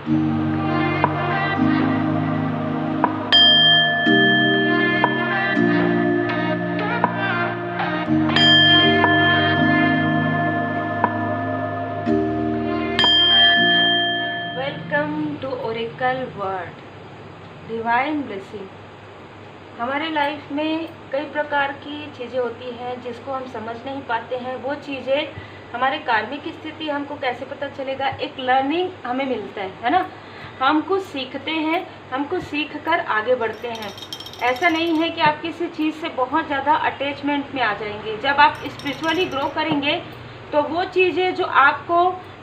Welcome to oracle word divine blessing. हमारे life में कई प्रकार की चीज़ें होती हैं जिसको हम समझ नहीं पाते हैं। वो चीज़ें हमारे कार्मिक स्थिति हमको कैसे पता चलेगा, एक लर्निंग हमें मिलता है ना। हम कुछ सीखते हैं, हम कुछ सीख कर आगे बढ़ते हैं। ऐसा नहीं है कि आप किसी चीज़ से बहुत ज़्यादा अटैचमेंट में आ जाएंगे। जब आप स्पिरिचुअली ग्रो करेंगे तो वो चीज़ें जो आपको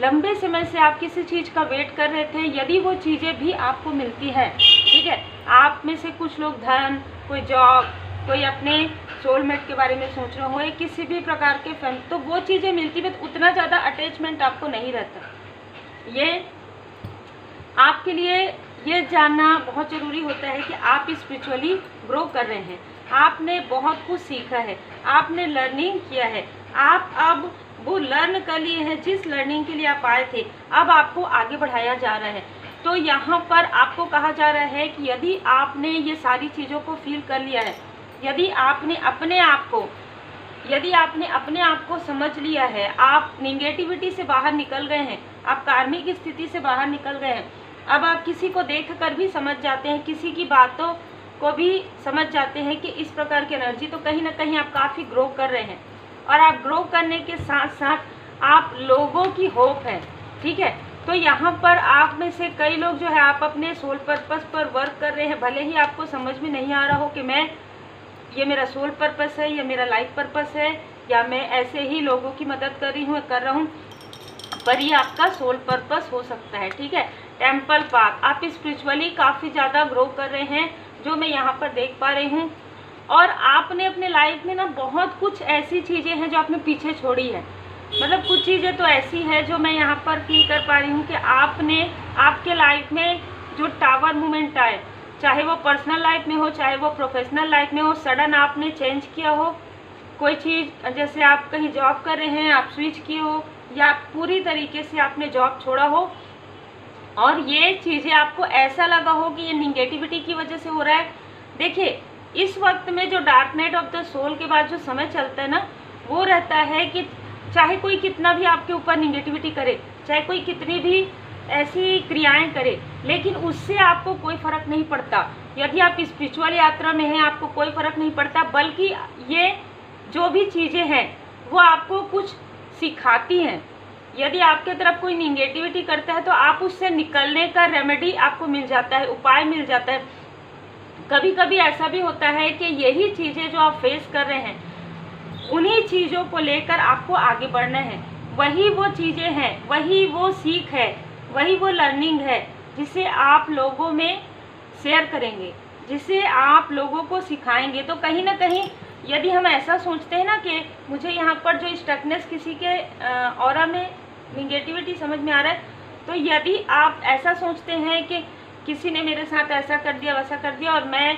लंबे समय से आप किसी चीज़ का वेट कर रहे थे, यदि वो चीज़ें भी आपको मिलती है, ठीक है। आप में से कुछ लोग धन, कोई जॉब, कोई अपने सोलमेट के बारे में सोच रहे हो, किसी भी प्रकार के फैमिली, तो वो चीज़ें मिलती है, उतना ज़्यादा अटैचमेंट आपको नहीं रहता। ये आपके लिए ये जानना बहुत ज़रूरी होता है कि आप स्पिरिचुअली ग्रो कर रहे हैं। आपने बहुत कुछ सीखा है, आपने लर्निंग किया है, आप अब वो लर्न कर लिए हैं जिस लर्निंग के लिए आप आए थे, अब आपको आगे बढ़ाया जा रहा है। तो यहाँ पर आपको कहा जा रहा है कि यदि आपने ये सारी चीज़ों को फील कर लिया है, यदि आपने अपने आप को समझ लिया है, आप निगेटिविटी से बाहर निकल गए हैं, आप कार्मिक स्थिति से बाहर निकल गए हैं, अब आप किसी को देख कर भी समझ जाते हैं, किसी की बातों को भी समझ जाते हैं कि इस प्रकार की एनर्जी, तो कहीं ना कहीं आप काफ़ी ग्रो कर रहे हैं। और आप ग्रो करने के साथ साथ आप लोगों की होप है, ठीक है। तो यहाँ पर आप में से कई लोग जो है आप अपने सोल पर्पस पर वर्क कर रहे हैं। भले ही आपको समझ में नहीं आ रहा हो कि ये मेरा सोल पर्पस है, या मेरा लाइफ पर्पस है, या मैं ऐसे ही लोगों की मदद कर रहा हूँ, पर ये आपका सोल पर्पस हो सकता है, ठीक है। टेम्पल पाथ, आप स्पिरिचुअली काफ़ी ज़्यादा ग्रो कर रहे हैं, जो मैं यहाँ पर देख पा रही हूँ। और आपने अपने लाइफ में ना बहुत कुछ ऐसी चीज़ें हैं जो आपने पीछे छोड़ी है। मतलब कुछ चीज़ें तो ऐसी है जो मैं यहाँ पर फील कर पा रही हूँ कि आपके लाइफ में जो टावर मूवमेंट आए, चाहे वो पर्सनल लाइफ में हो, चाहे वो प्रोफेशनल लाइफ में हो, सडन आपने चेंज किया हो कोई चीज़, जैसे आप कहीं जॉब कर रहे हैं, आप स्विच किए हो, या पूरी तरीके से आपने जॉब छोड़ा हो, और ये चीज़ें आपको ऐसा लगा हो कि ये निगेटिविटी की वजह से हो रहा है। देखिए, इस वक्त में जो dark night of the soul के बाद जो समय चलता है ना, वो रहता है कि चाहे कोई कितना भी आपके ऊपर निगेटिविटी करे, चाहे कोई कितनी भी ऐसी क्रियाएं करे, लेकिन उससे आपको कोई फ़र्क नहीं पड़ता। यदि आप स्पिरिचुअल यात्रा में हैं, आपको कोई फ़र्क नहीं पड़ता, बल्कि ये जो भी चीज़ें हैं वो आपको कुछ सिखाती हैं। यदि आपके तरफ कोई निगेटिविटी करता है तो आप उससे निकलने का रेमेडी आपको मिल जाता है, उपाय मिल जाता है। कभी कभी ऐसा भी होता है कि यही चीज़ें जो आप फेस कर रहे हैं, उन्हीं चीज़ों को लेकर आपको आगे बढ़ना है। वही वो चीज़ें हैं, वही वो सीख है, वही वो लर्निंग है जिसे आप लोगों में शेयर करेंगे, जिसे आप लोगों को सिखाएंगे। तो कहीं ना कहीं यदि हम ऐसा सोचते हैं ना कि मुझे यहाँ पर जो स्टकनेस, किसी के ऑरा में निगेटिविटी समझ में आ रहा है, तो यदि आप ऐसा सोचते हैं कि किसी ने मेरे साथ ऐसा कर दिया, वैसा कर दिया, और मैं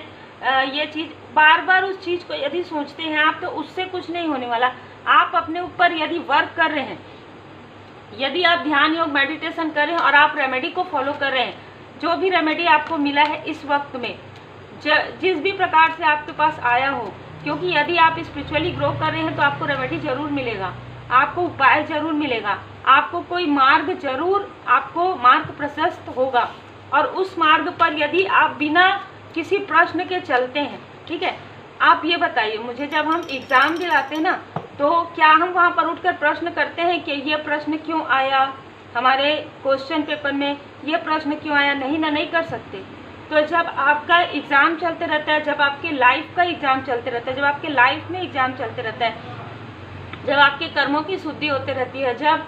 ये चीज़ बार बार उस चीज़ को यदि सोचते हैं आप, तो उससे कुछ नहीं होने वाला। आप अपने ऊपर यदि वर्क कर रहे हैं, यदि आप ध्यान योग मेडिटेशन कर रहे हैं और आप रेमेडी को फॉलो कर रहे हैं, जो भी रेमेडी आपको मिला है इस वक्त में, जिस भी प्रकार से आपके पास आया हो, क्योंकि यदि आप स्पिरिचुअली ग्रो कर रहे हैं तो आपको रेमेडी जरूर मिलेगा, आपको उपाय जरूर मिलेगा, आपको कोई मार्ग जरूर, आपको मार्ग प्रशस्त होगा। और उस मार्ग पर यदि आप बिना किसी प्रश्न के चलते हैं, ठीक है। आप ये बताइए मुझे, जब हम एग्ज़ाम दिलाते हैं ना, तो क्या हम वहाँ पर उठकर प्रश्न करते हैं कि ये प्रश्न क्यों आया हमारे क्वेश्चन पेपर में, ये प्रश्न क्यों आया? नहीं कर सकते। तो जब आपका एग्ज़ाम चलते रहता है, जब आपके लाइफ का एग्ज़ाम चलते रहता है, जब आपके लाइफ में एग्ज़ाम चलते रहता है, जब आपके कर्मों की शुद्धि होती रहती है, जब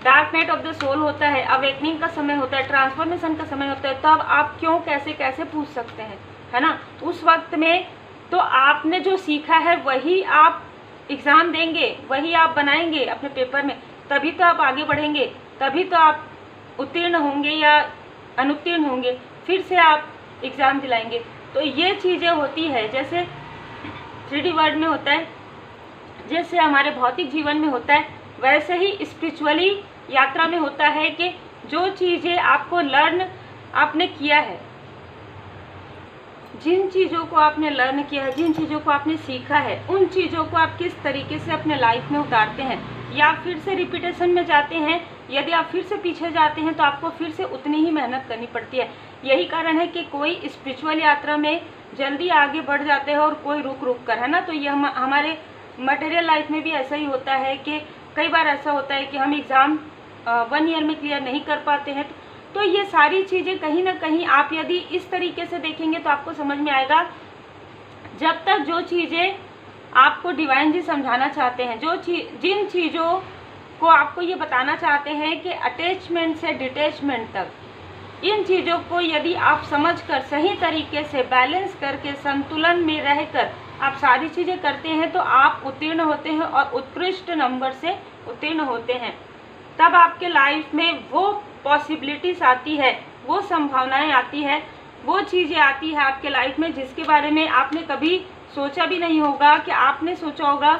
dark night of the soul होता है, अवेकनिंग का समय होता है, ट्रांसफॉर्मेशन का समय होता है, तब आप क्यों कैसे पूछ सकते हैं, है ना। उस वक्त में तो आपने जो सीखा है वही आप एग्ज़ाम देंगे, वही आप बनाएंगे अपने पेपर में, तभी तो आप आगे बढ़ेंगे, तभी तो आप उत्तीर्ण होंगे या अनुत्तीर्ण होंगे, फिर से आप एग्ज़ाम दिलाएंगे। तो ये चीज़ें होती है, जैसे 3D वर्ल्ड में होता है, जैसे हमारे भौतिक जीवन में होता है, वैसे ही स्पिरिचुअली यात्रा में होता है कि जो चीज़ें आपको लर्न आपने किया है, जिन चीज़ों को आपने लर्न किया है, जिन चीज़ों को आपने सीखा है, उन चीज़ों को आप किस तरीके से अपने लाइफ में उतारते हैं, या फिर से रिपीटेशन में जाते हैं। यदि आप फिर से पीछे जाते हैं तो आपको फिर से उतनी ही मेहनत करनी पड़ती है। यही कारण है कि कोई स्पिरिचुअल यात्रा में जल्दी आगे बढ़ जाते हैं और कोई रुक रुक कर, है ना। तो ये हमारे मटेरियल लाइफ में भी ऐसा ही होता है कि कई बार ऐसा होता है कि हम एग्ज़ाम 1 ईयर में क्लियर नहीं कर पाते हैं। तो ये सारी चीज़ें कहीं ना कहीं आप यदि इस तरीके से देखेंगे तो आपको समझ में आएगा, जब तक जो चीज़ें आपको डिवाइन जी समझाना चाहते हैं, जिन चीज़ों को आपको ये बताना चाहते हैं कि अटैचमेंट से डिटैचमेंट तक, इन चीज़ों को यदि आप समझकर सही तरीके से बैलेंस करके संतुलन में रहकर आप सारी चीज़ें करते हैं तो आप उत्तीर्ण होते हैं और उत्कृष्ट नंबर से उत्तीर्ण होते हैं। तब आपके लाइफ में वो पॉसिबिलिटीज़ आती है, वो संभावनाएं आती है, वो चीज़ें आती है आपके लाइफ में जिसके बारे में आपने कभी सोचा भी नहीं होगा। कि आपने सोचा होगा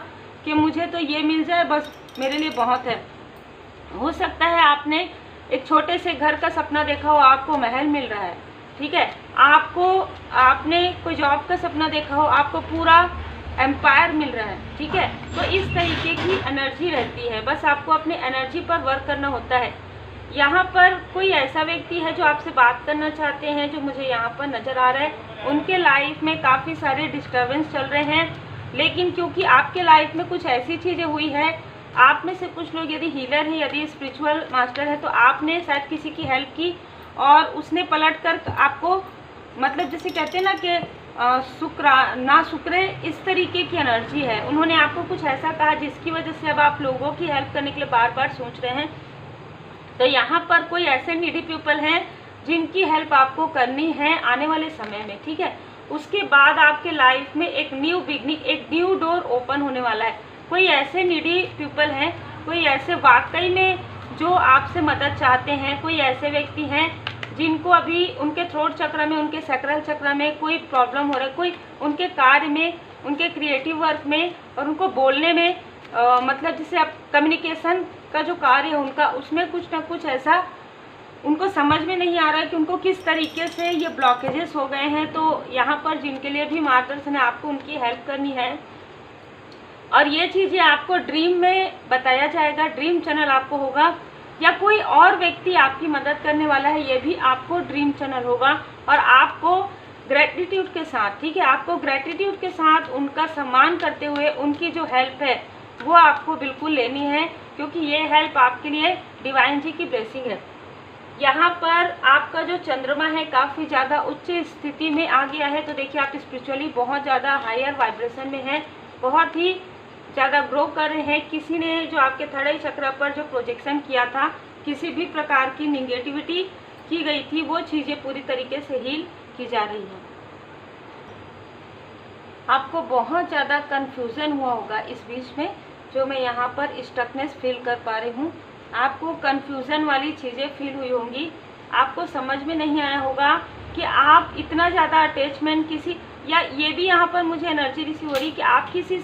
कि मुझे तो ये मिल जाए बस मेरे लिए बहुत है। हो सकता है आपने एक छोटे से घर का सपना देखा हो, आपको महल मिल रहा है, ठीक है। आपने कोई जॉब का सपना देखा हो, आपको पूरा एम्पायर मिल रहा है, ठीक है। तो इस तरीके की एनर्जी रहती है, बस आपको अपने एनर्जी पर वर्क करना होता है। यहाँ पर कोई ऐसा व्यक्ति है जो आपसे बात करना चाहते हैं, जो मुझे यहाँ पर नज़र आ रहा है। उनके लाइफ में काफ़ी सारे डिस्टर्बेंस चल रहे हैं, लेकिन क्योंकि आपके लाइफ में कुछ ऐसी चीज़ें हुई है, आप में से कुछ लोग यदि हीलर है, यदि स्पिरिचुअल मास्टर है, तो आपने शायद किसी की हेल्प की और उसने पलट कर आपको, मतलब जैसे कहते हैं ना कि ना शुक्रे, इस तरीके की एनर्जी है। उन्होंने आपको कुछ ऐसा कहा जिसकी वजह से अब आप लोगों की हेल्प करने के लिए बार बार सोच रहे हैं। तो यहाँ पर कोई ऐसे नीडी पीपल हैं जिनकी हेल्प आपको करनी है आने वाले समय में, ठीक है। उसके बाद आपके लाइफ में एक न्यू बिगनिंग, एक न्यू डोर ओपन होने वाला है। कोई ऐसे नीडी पीपल हैं, कोई ऐसे वाकई में जो आपसे मदद चाहते हैं, कोई ऐसे व्यक्ति हैं जिनको अभी उनके थ्रोट चक्र में, उनके सैक्रल चक्र में कोई प्रॉब्लम हो रहा है, कोई उनके कार्य में, उनके क्रिएटिव वर्क में और उनको बोलने में, मतलब जैसे आप कम्युनिकेशन का जो कार्य है उनका, उसमें कुछ ना कुछ ऐसा उनको समझ में नहीं आ रहा है कि उनको किस तरीके से ये ब्लॉकेजेस हो गए हैं। तो यहाँ पर जिनके लिए भी मार्गदर्शन है, आपको उनकी हेल्प करनी है। और ये चीज़ें आपको ड्रीम में बताया जाएगा, ड्रीम चैनल आपको होगा, या कोई और व्यक्ति आपकी मदद करने वाला है, ये भी आपको ड्रीम चैनल होगा। और आपको ग्रेटिट्यूड के साथ, ठीक है, आपको ग्रेटिट्यूड के साथ उनका सम्मान करते हुए उनकी जो हेल्प है वो आपको बिल्कुल लेनी है, क्योंकि ये हेल्प आपके लिए डिवाइन जी की ब्लेसिंग है। यहाँ पर आपका जो चंद्रमा है काफ़ी ज़्यादा उच्च स्थिति में आ गया है। तो देखिए, आप स्पिरिचुअली बहुत ज़्यादा हायर वाइब्रेशन में हैं, बहुत ही ज़्यादा ग्रो कर रहे हैं। किसी ने जो आपके थर्ड आई चक्र पर जो प्रोजेक्शन किया था, किसी भी प्रकार की निगेटिविटी की गई थी, वो चीज़ें पूरी तरीके से हील की जा रही हैं। आपको बहुत ज़्यादा कन्फ्यूज़न हुआ होगा इस बीच में, जो मैं यहाँ पर स्टकनेस फील कर पा रही हूँ। आपको कन्फ्यूज़न वाली चीज़ें फील हुई होंगी, आपको समझ में नहीं आया होगा कि आप इतना ज़्यादा अटैचमेंट किसी, या ये भी यहाँ पर मुझे एनर्जी रिसीव हो रही कि आप किसी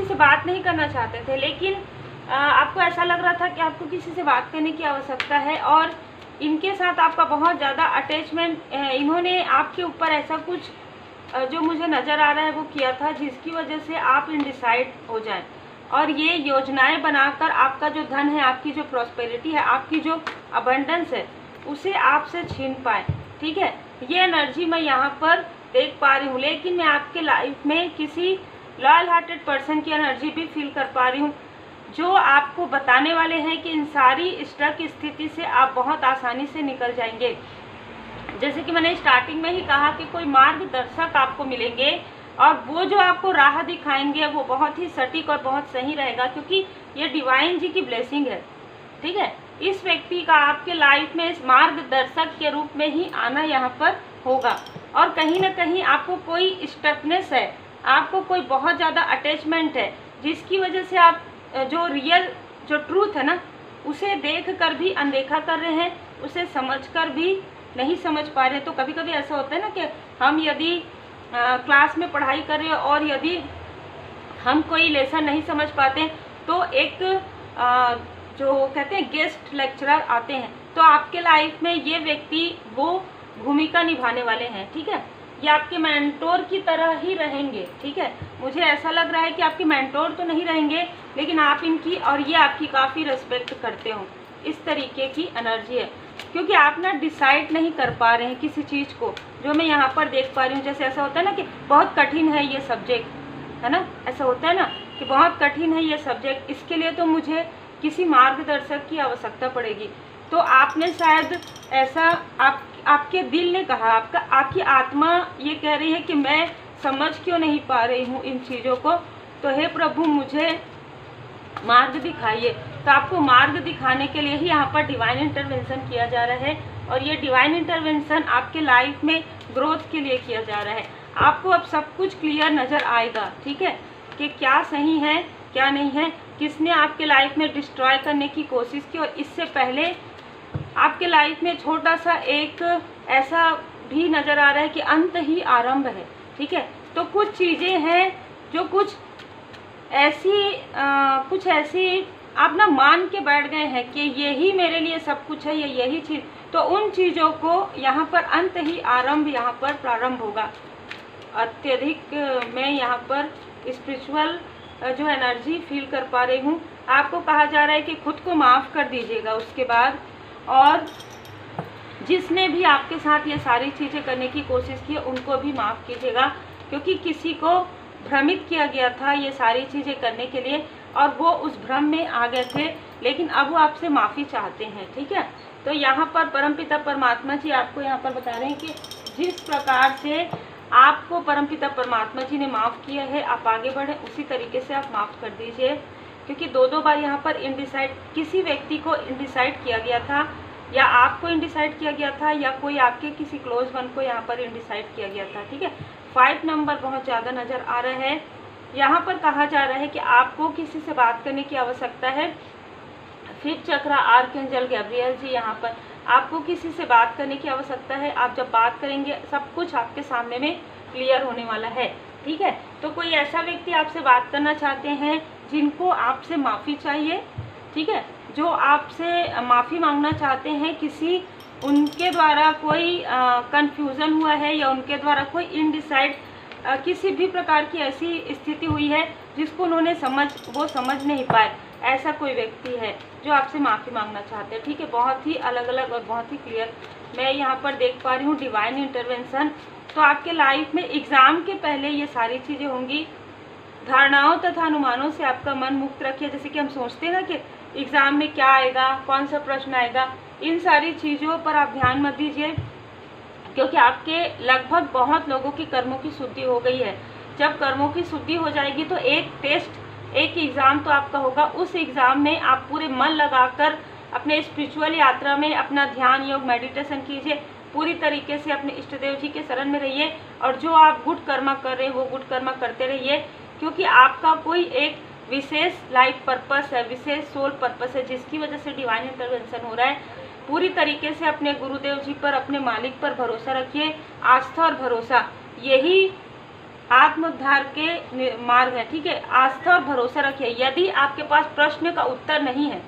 से बात नहीं करना चाहते थे, लेकिन आपको ऐसा लग रहा था कि आपको किसी से बात करने की आवश्यकता है और इनके साथ आपका बहुत ज़्यादा अटैचमेंट, इन्होंने आपके ऊपर ऐसा कुछ जो मुझे नज़र आ रहा है वो किया था, जिसकी वजह से आप इनडिसाइड हो जाएं और ये योजनाएं बनाकर आपका जो धन है, आपकी जो प्रॉस्पेरिटी है, आपकी जो अबंडेंस है, उसे आपसे छीन पाए, ठीक है। ये एनर्जी मैं यहाँ पर देख पा रही हूँ, लेकिन मैं आपके लाइफ में किसी लॉयल हार्टेड पर्सन की एनर्जी भी फील कर पा रही हूँ, जो आपको बताने वाले हैं कि इन सारी स्टक स्थिति से आप बहुत आसानी से निकल जाएंगे। जैसे कि मैंने स्टार्टिंग में ही कहा कि कोई मार्गदर्शक आपको मिलेंगे और वो जो आपको राह दिखाएंगे वो बहुत ही सटीक और बहुत सही रहेगा, क्योंकि ये डिवाइन जी की ब्लेसिंग है, ठीक है। इस व्यक्ति का आपके लाइफ में इस मार्गदर्शक के रूप में ही आना यहाँ पर होगा। और कहीं ना कहीं आपको कोई स्टकनेस है, आपको कोई बहुत ज़्यादा अटैचमेंट है, जिसकी वजह से आप जो रियल जो ट्रूथ है ना, उसे देख कर भी अनदेखा कर रहे हैं, उसे समझ कर भी नहीं समझ पा रहे। तो कभी कभी ऐसा होता है ना कि हम यदि क्लास में पढ़ाई कर रहे हैं और यदि हम कोई लेसन नहीं समझ पाते, तो एक जो कहते हैं गेस्ट लेक्चरर आते हैं, तो आपके लाइफ में ये व्यक्ति वो भूमिका निभाने वाले हैं, ठीक है। ये आपके मेंटोर की तरह ही रहेंगे, ठीक है। मुझे ऐसा लग रहा है कि आपके मेंटोर तो नहीं रहेंगे, लेकिन आप इनकी और ये आपकी काफ़ी रिस्पेक्ट करते हो, इस तरीके की एनर्जी है। क्योंकि आप ना डिसाइड नहीं कर पा रहे हैं किसी चीज़ को, जो मैं यहाँ पर देख पा रही हूँ। जैसे ऐसा होता है ना कि बहुत कठिन है ये सब्जेक्ट, है ना, ऐसा होता है ना कि बहुत कठिन है ये सब्जेक्ट, इसके लिए तो मुझे किसी मार्गदर्शक की आवश्यकता पड़ेगी। तो आपने शायद ऐसा आपके दिल ने कहा, आपकी आत्मा ये कह रही है कि मैं समझ क्यों नहीं पा रही हूँ इन चीज़ों को, तो हे प्रभु मुझे मार्ग दिखाइए। तो आपको मार्ग दिखाने के लिए ही यहाँ पर डिवाइन इंटरवेंशन किया जा रहा है, और ये डिवाइन इंटरवेंशन आपके लाइफ में ग्रोथ के लिए किया जा रहा है। आपको अब सब कुछ क्लियर नज़र आएगा, ठीक है, कि क्या सही है क्या नहीं है, किसने आपके लाइफ में डिस्ट्रॉय करने की कोशिश की, और इससे पहले आपके लाइफ में छोटा सा एक ऐसा भी नज़र आ रहा है कि अंत ही आरंभ है, ठीक है। तो कुछ चीज़ें हैं जो कुछ ऐसी आप ना मान के बैठ गए हैं कि यही मेरे लिए सब कुछ है, यही चीज़, तो उन चीज़ों को यहाँ पर अंत ही आरंभ यहाँ पर प्रारंभ होगा। अत्यधिक मैं यहाँ पर स्पिरिचुअल जो एनर्जी फील कर पा रही हूँ। आपको कहा जा रहा है कि खुद को माफ़ कर दीजिएगा उसके बाद, और जिसने भी आपके साथ ये सारी चीज़ें करने की कोशिश की उनको भी माफ़ कीजिएगा, क्योंकि किसी को भ्रमित किया गया था ये सारी चीज़ें करने के लिए, और वो उस भ्रम में आ गए थे, लेकिन अब वो आपसे माफ़ी चाहते हैं, ठीक है। तो यहाँ पर परमपिता परमात्मा जी आपको यहाँ पर बता रहे हैं कि जिस प्रकार से आपको परमपिता परमात्मा जी ने माफ़ किया है, आप आगे बढ़ें, उसी तरीके से आप माफ़ कर दीजिए। क्योंकि दो बार यहाँ पर इनडिसाइड, किसी व्यक्ति को इनडिसाइड किया गया था, या आपको इनडिसाइड किया गया था, या कोई आपके किसी क्लोज वन को यहाँ पर इनडिसाइड किया गया था, ठीक है। 5 नंबर बहुत ज़्यादा नज़र आ रहा है। यहाँ पर कहा जा रहा है कि आपको किसी से बात करने की आवश्यकता है। 5th चक्र आर्कएंजल गैब्रियल जी, यहाँ पर आपको किसी से बात करने की आवश्यकता है। आप जब बात करेंगे सब कुछ आपके सामने में क्लियर होने वाला है, ठीक है। तो कोई ऐसा व्यक्ति आपसे बात करना चाहते हैं जिनको आपसे माफ़ी चाहिए, ठीक है, जो आपसे माफ़ी मांगना चाहते हैं, किसी उनके द्वारा कोई कन्फ्यूज़न हुआ है, या उनके द्वारा कोई इनडिसाइड किसी भी प्रकार की ऐसी स्थिति हुई है जिसको उन्होंने वो समझ नहीं पाए, ऐसा कोई व्यक्ति है जो आपसे माफ़ी मांगना चाहते हैं, ठीक है। बहुत ही अलग अलग और बहुत ही क्लियर मैं यहाँ पर देख पा रही हूँ डिवाइन इंटरवेंशन। तो आपके लाइफ में एग्ज़ाम के पहले ये सारी चीज़ें होंगी। धारणाओं तथा अनुमानों से आपका मन मुक्त रखिए। जैसे कि हम सोचते हैं ना कि एग्ज़ाम में क्या आएगा, कौन सा प्रश्न आएगा, इन सारी चीज़ों पर आप ध्यान मत दीजिए, क्योंकि आपके लगभग बहुत लोगों की कर्मों की शुद्धि हो गई है। जब कर्मों की शुद्धि हो जाएगी तो एक टेस्ट, एक एग्ज़ाम तो आपका होगा। उस एग्ज़ाम में आप पूरे मन लगाकर अपने स्पिरिचुअल यात्रा में अपना ध्यान योग मेडिटेशन कीजिए, पूरी तरीके से अपने इष्ट देव जी के शरण में रहिए, और जो आप गुड कर्मा कर रहे हैं वो गुड कर्मा करते रहिए, क्योंकि आपका कोई एक विशेष लाइफ पर्पस है, विशेष सोल पर्पस है, जिसकी वजह से डिवाइन इंटरवेंशन हो रहा है। पूरी तरीके से अपने गुरुदेव जी पर, अपने मालिक पर भरोसा रखिए। आस्था और भरोसा यही आत्मोद्धार के मार्ग है, ठीक है। आस्था और भरोसा रखिए। यदि आपके पास प्रश्न का उत्तर नहीं है,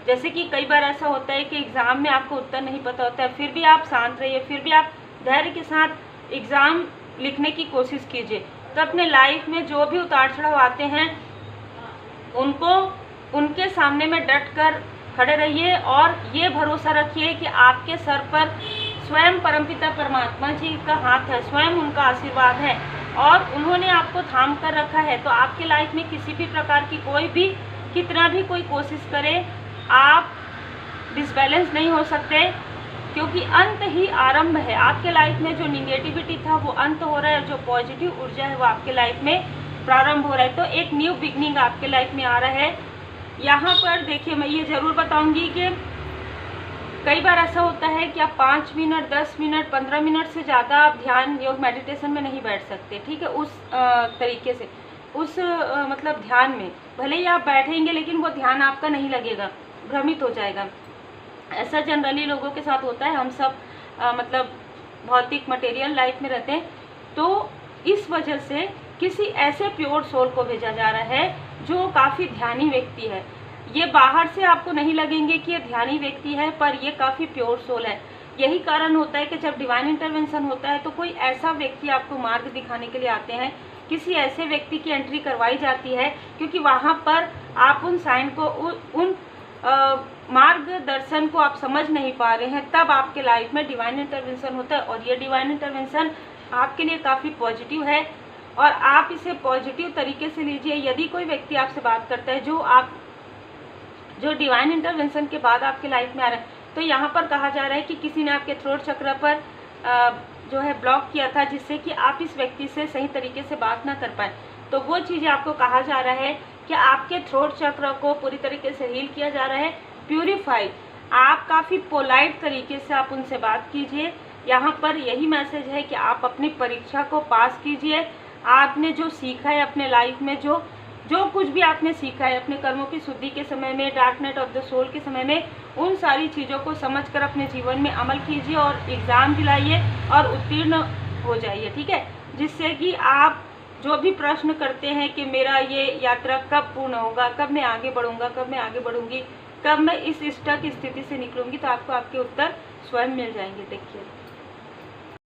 जैसे कि कई बार ऐसा होता है कि एग्ज़ाम में आपको उत्तर नहीं पता होता है, फिर भी आप शांत रहिए, फिर भी आप धैर्य के साथ एग्ज़ाम लिखने की कोशिश कीजिए। तो अपने लाइफ में जो भी उतार चढ़ाव आते हैं उनको उनके सामने में डट कर खड़े रहिए, और ये भरोसा रखिए कि आपके सर पर स्वयं परमपिता परमात्मा जी का हाथ है, स्वयं उनका आशीर्वाद है, और उन्होंने आपको थाम कर रखा है। तो आपके लाइफ में किसी भी प्रकार की कोई भी कितना भी कोई कोशिश करे, आप डिसबैलेंस नहीं हो सकते, क्योंकि अंत ही आरंभ है। आपके लाइफ में जो निगेटिविटी था वो अंत हो रहा है, जो पॉजिटिव ऊर्जा है वो आपके लाइफ में प्रारंभ हो रहा है। तो एक न्यू बिगनिंग आपके लाइफ में आ रहा है। यहाँ पर देखिए, मैं ये ज़रूर बताऊंगी कि कई बार ऐसा होता है कि आप 5 मिनट, 10 मिनट, 15 मिनट से ज़्यादा आप ध्यान योग मेडिटेशन में नहीं बैठ सकते, ठीक है। उस तरीके से उस मतलब ध्यान में भले ही आप बैठेंगे, लेकिन वो ध्यान आपका नहीं लगेगा, भ्रमित हो जाएगा। ऐसा जनरली लोगों के साथ होता है। हम सब मतलब भौतिक मटेरियल लाइफ में रहते हैं, तो इस वजह से किसी ऐसे प्योर सोल को भेजा जा रहा है जो काफ़ी ध्यानी व्यक्ति है। ये बाहर से आपको नहीं लगेंगे कि ये ध्यानी व्यक्ति है, पर ये काफ़ी प्योर सोल है। यही कारण होता है कि जब डिवाइन इंटरवेंशन होता है तो कोई ऐसा व्यक्ति आपको मार्ग दिखाने के लिए आते हैं, किसी ऐसे व्यक्ति की एंट्री करवाई जाती है, क्योंकि वहाँ पर आप उन साइन को उन मार्गदर्शन को आप समझ नहीं पा रहे हैं, तब आपके लाइफ में डिवाइन इंटरवेंशन होता है। और ये डिवाइन इंटरवेंशन आपके लिए काफ़ी पॉजिटिव है और आप इसे पॉजिटिव तरीके से लीजिए। यदि कोई व्यक्ति आपसे बात करता है जो डिवाइन इंटरवेंशन के बाद आपके लाइफ में आ रहा है, तो यहाँ पर कहा जा रहा है कि किसी ने आपके थ्रोट चक्र पर जो है ब्लॉक किया था, जिससे कि आप इस व्यक्ति से सही तरीके से बात ना कर पाए। तो वो चीज़ें आपको कहा जा रहा है कि आपके थ्रोट चक्र को पूरी तरीके से हील किया जा रहा है, प्यूरिफाई। आप काफ़ी पोलाइट तरीके से आप उनसे बात कीजिए। यहाँ पर यही मैसेज है कि आप अपनी परीक्षा को पास कीजिए। आपने जो सीखा है अपने लाइफ में, जो कुछ भी आपने सीखा है अपने कर्मों की शुद्धि के समय में, dark night of the soul के समय में, उन सारी चीज़ों को समझकर अपने जीवन में अमल कीजिए और एग्ज़ाम दिलाइए और उत्तीर्ण हो जाइए, ठीक है। जिससे कि आप जो भी प्रश्न करते हैं कि मेरा ये यात्रा कब पूर्ण होगा, कब मैं आगे बढ़ूंगा, कब मैं आगे बढ़ूंगी, कब मैं इस स्टक स्थिति से निकलूंगी, तो आपको आपके उत्तर स्वयं मिल जाएंगे। देखिए।